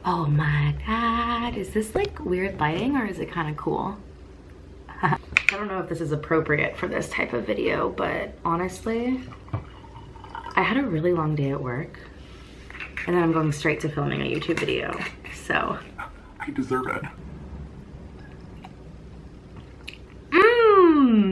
Oh my god, is this like weird lighting or is it kind of cool? I don't know if this is appropriate for this type of video, but honestly, I had a really long day at work and then I'm going straight to filming a YouTube video, so. I deserve it.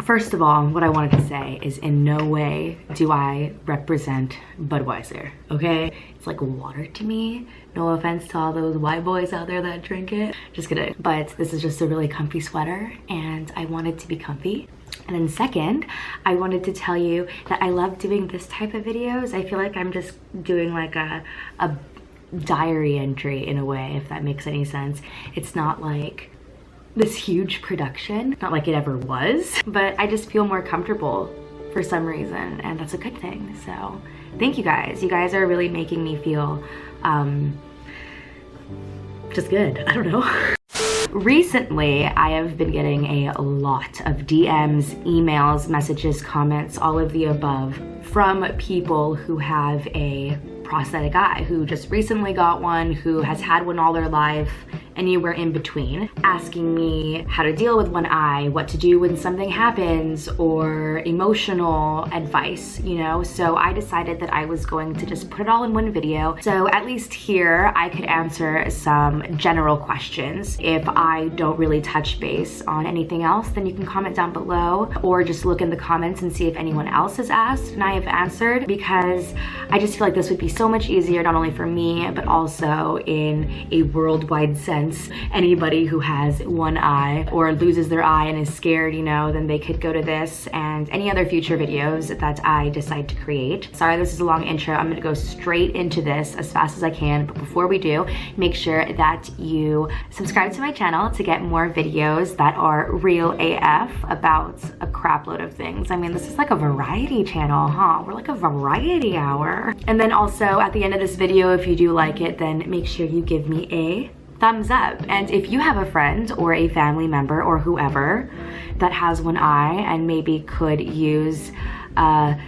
First of all, what I wanted to say is in no way do I represent Budweiser, okay? It's like water to me. No offense to all those white boys out there that drink it. Just kidding. But this is just a really comfy sweater and I wanted to be comfy. And then second, I wanted to tell you that I love doing this type of videos. I feel like I'm just doing like a diary entry in a way, if that makes any sense. It's not like this huge production, not like it ever was, but I just feel more comfortable for some reason, and that's a good thing. So thank you guys. You guys are really making me feel just good. I don't know. Recently, I have been getting a lot of DMs, emails, messages, comments, all of the above from people who have a prosthetic eye, who just recently got one, who has had one all their life, anywhere in between, asking me how to deal with one eye, what to do when something happens, or emotional advice, you know? So I decided that I was going to just put it all in one video. So at least here, I could answer some general questions. If I don't really touch base on anything else, then you can comment down below, or just look in the comments and see if anyone else has asked and I have answered, because I just feel like this would be so much easier, not only for me, but also in a worldwide sense. Anybody who has one eye or loses their eye and is scared, you know, then they could go to this and any other future videos that I decide to create. Sorry, this is a long intro. I'm gonna go straight into this as fast as I can, but before we do, make sure that you subscribe to my channel to get more videos that are real AF about a crap load of things. I mean, this is like a variety channel, huh? We're like a variety hour. And then also at the end of this video, if you do like it, then make sure you give me a thumbs up. And if you have a friend or a family member or whoever that has one eye and maybe could use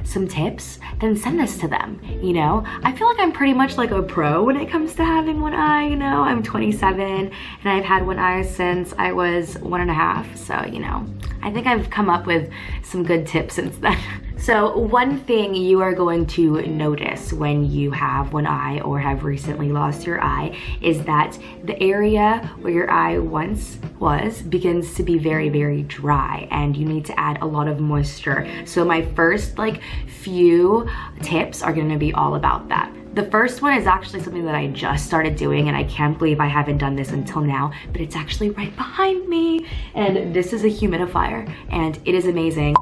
some tips, then send this to them, you know? I feel like I'm pretty much like a pro when it comes to having one eye, you know? I'm 27 and I've had one eye since I was 1.5, so, you know, I think I've come up with some good tips since then. So one thing you are going to notice when you have one eye or have recently lost your eye is that the area where your eye once was begins to be very, very dry, and you need to add a lot of moisture. So my first like few tips are gonna be all about that. The first one is actually something that I just started doing, and I can't believe I haven't done this until now, but it's actually right behind me. And this is a humidifier, and it is amazing.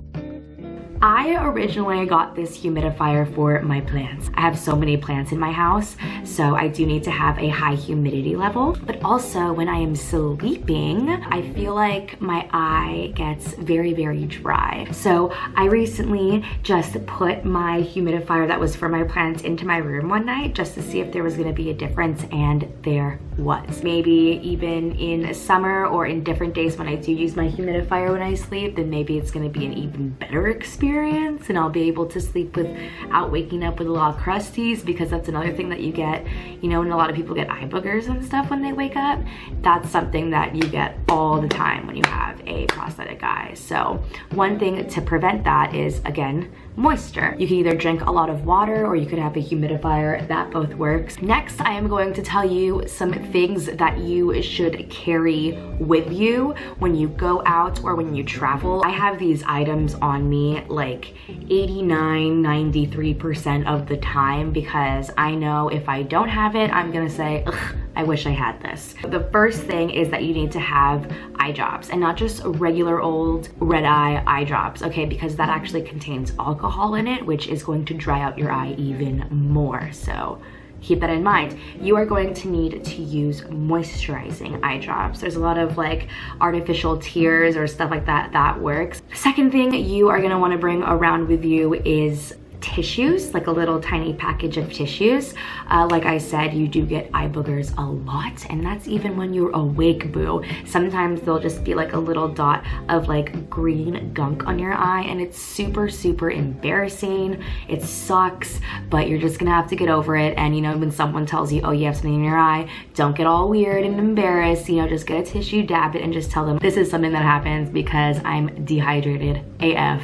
I originally got this humidifier for my plants. I have so many plants in my house, so I do need to have a high humidity level. But also when I am sleeping, I feel like my eye gets very, very dry. So I recently just put my humidifier that was for my plants into my room one night just to see if there was gonna be a difference, and there was. Maybe even in summer or in different days when I do use my humidifier when I sleep, then maybe it's gonna be an even better experience, and I'll be able to sleep without waking up with a lot of crusties, because that's another thing that you get, you know, and a lot of people get eye boogers and stuff when they wake up. That's something that you get all the time when you have a prosthetic eye. So one thing to prevent that is, again, moisture. You can either drink a lot of water or you could have a humidifier. That both works. Next, I am going to tell you some things that you should carry with you when you go out or when you travel. I have these items on me like 89–93% of the time, because I know if I don't have it, I'm gonna say, ugh, I wish I had this. The first thing is that you need to have eye drops, and not just regular old red eye drops, okay? Because that actually contains alcohol in it, which is going to dry out your eye even more. So keep that in mind. You are going to need to use moisturizing eye drops. There's a lot of like artificial tears or stuff like that that works. The second thing you are gonna wanna bring around with you is tissues, like a little tiny package of tissues. Like I said, you do get eye boogers a lot, and that's even when you're awake, boo. Sometimes they'll just be like a little dot of like green gunk on your eye, and it's super, super embarrassing. It sucks, but you're just gonna have to get over it. And you know, when someone tells you, oh, you have something in your eye, don't get all weird and embarrassed. You know, just get a tissue, dab it, and just tell them this is something that happens because I'm dehydrated AF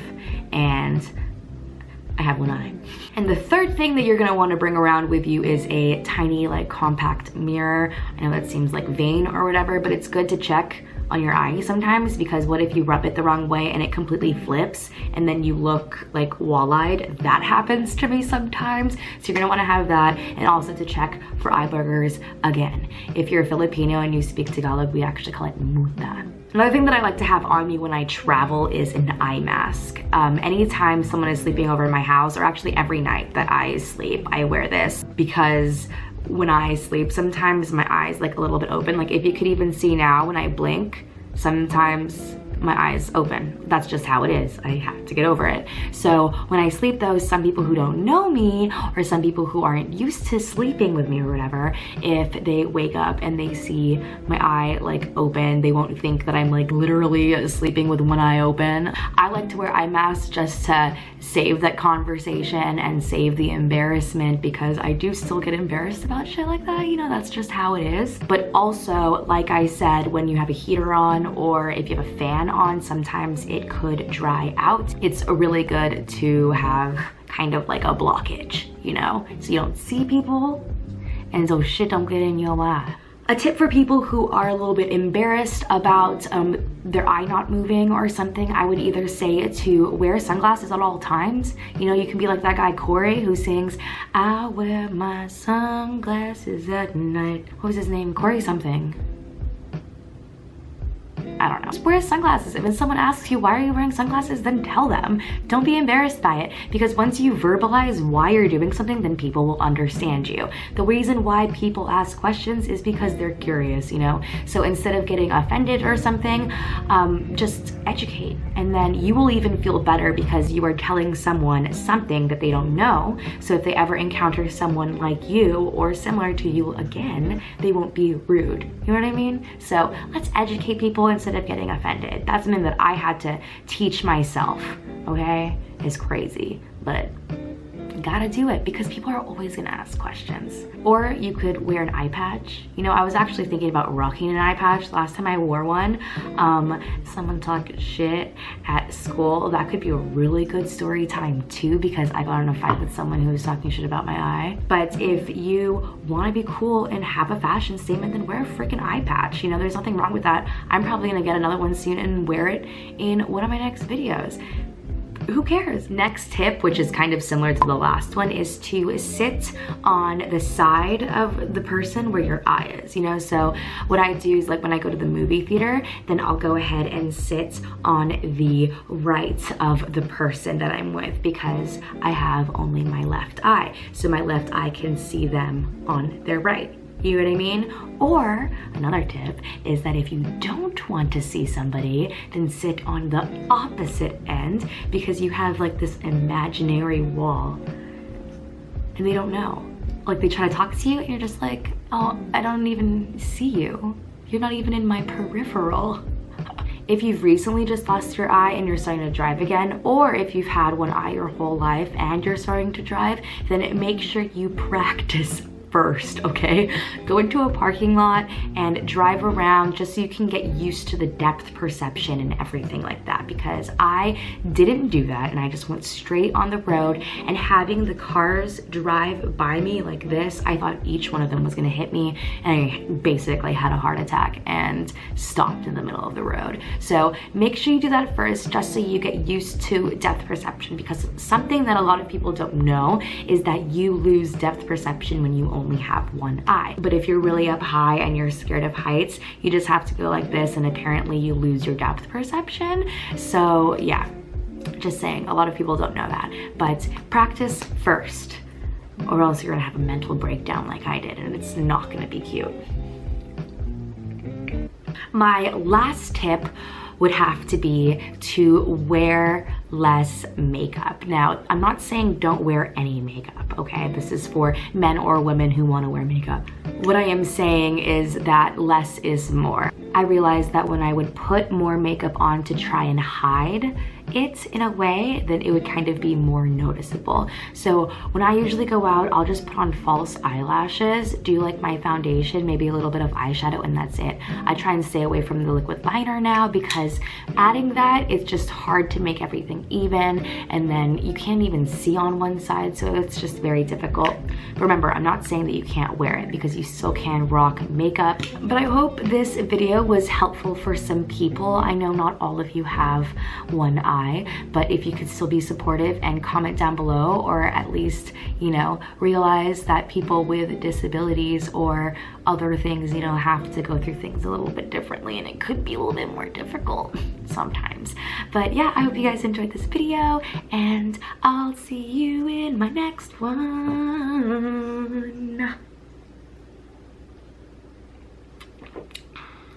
and I have one eye. And the third thing that you're gonna wanna bring around with you is a tiny, like, compact mirror. I know that seems like vain or whatever, but it's good to check on your eye sometimes, because what if you rub it the wrong way and it completely flips and then you look like wall-eyed? That happens to me sometimes. So you're gonna wanna have that, and also to check for eye boogers again. If you're Filipino and you speak Tagalog, we actually call it muta. Another thing that I like to have on me when I travel is an eye mask. Anytime someone is sleeping over in my house, or actually every night that I sleep, I wear this, because when I sleep, sometimes my eyes like a little bit open. Like if you could even see now when I blink, sometimes my eyes open. That's just how it is. I have to get over it. So when I sleep though, some people who don't know me, or some people who aren't used to sleeping with me or whatever, if they wake up and they see my eye like open, they won't think that I'm like literally sleeping with one eye open. I like to wear eye masks just to save that conversation and save the embarrassment, because I do still get embarrassed about shit like that. You know, that's just how it is. But also, like I said, when you have a heater on, or if you have a fan on, sometimes it could dry out. It's really good to have kind of like a blockage, you know, so you don't see people and so shit don't get in your eye. A tip for people who are a little bit embarrassed about their eye not moving or something, I would either say to wear sunglasses at all times. You know, you can be like that guy Corey who sings, I wear my sunglasses at night. What was his name? Corey something. I don't know. Just wear sunglasses. If someone asks you, why are you wearing sunglasses, then tell them. Don't be embarrassed by it, because once you verbalize why you're doing something, then people will understand you. The reason why people ask questions is because they're curious, you know? So instead of getting offended or something, just educate. And then you will even feel better because you are telling someone something that they don't know. So if they ever encounter someone like you or similar to you again, they won't be rude. You know what I mean? So let's educate people instead of getting offended. That's something that I had to teach myself, okay? It's crazy, but gotta do it, because people are always gonna ask questions. Or you could wear an eye patch. You know, I was actually thinking about rocking an eye patch. Last time I wore one, someone talked shit at school. That could be a really good story time too, because I got in a fight with someone who was talking shit about my eye. But if you wanna be cool and have a fashion statement, then wear a freaking eye patch. You know, there's nothing wrong with that. I'm probably gonna get another one soon and wear it in one of my next videos. Who cares? Next tip, which is kind of similar to the last one, is to sit on the side of the person where your eye is, you know? So what I do is, like, when I go to the movie theater, then I'll go ahead and sit on the right of the person that I'm with, because I have only my left eye. So my left eye can see them on their right. You know what I mean? Or another tip is that if you don't want to see somebody, then sit on the opposite end, because you have like this imaginary wall and they don't know. Like, they try to talk to you and you're just like, oh, I don't even see you. You're not even in my peripheral. If you've recently just lost your eye and you're starting to drive again, or if you've had one eye your whole life and you're starting to drive, then make sure you practice first, okay? Go into a parking lot and drive around just so you can get used to the depth perception and everything like that, because I didn't do that and I just went straight on the road, and having the cars drive by me like this, I thought each one of them was gonna hit me, and I basically had a heart attack and stopped in the middle of the road. So make sure you do that first, just so you get used to depth perception, because something that a lot of people don't know is that you lose depth perception when you only have one eye. But if you're really up high and you're scared of heights, you just have to go like this, and apparently you lose your depth perception. So yeah, just saying, a lot of people don't know that, but practice first, or else you're gonna have a mental breakdown like I did, and it's not gonna be cute. My last tip would have to be to wear less makeup. Now, I'm not saying don't wear any makeup, okay? This is for men or women who want to wear makeup. What I am saying is that less is more. I realized that when I would put more makeup on to try and hide it in a way, then it would kind of be more noticeable. So when I usually go out, I'll just put on false eyelashes, do like my foundation, maybe a little bit of eyeshadow, and that's it. I try and stay away from the liquid liner now because adding that, it's just hard to make everything even, and then you can't even see on one side, so it's just very difficult. Remember, I'm not saying that you can't wear it because you still can rock makeup, but I hope this video was helpful for some people. I know not all of you have one eye, but if you could still be supportive and comment down below, or at least, you know, realize that people with disabilities or other things, you know, have to go through things a little bit differently, and it could be a little bit more difficult sometimes. But yeah, I hope you guys enjoyed this video, and I'll see you in my next one.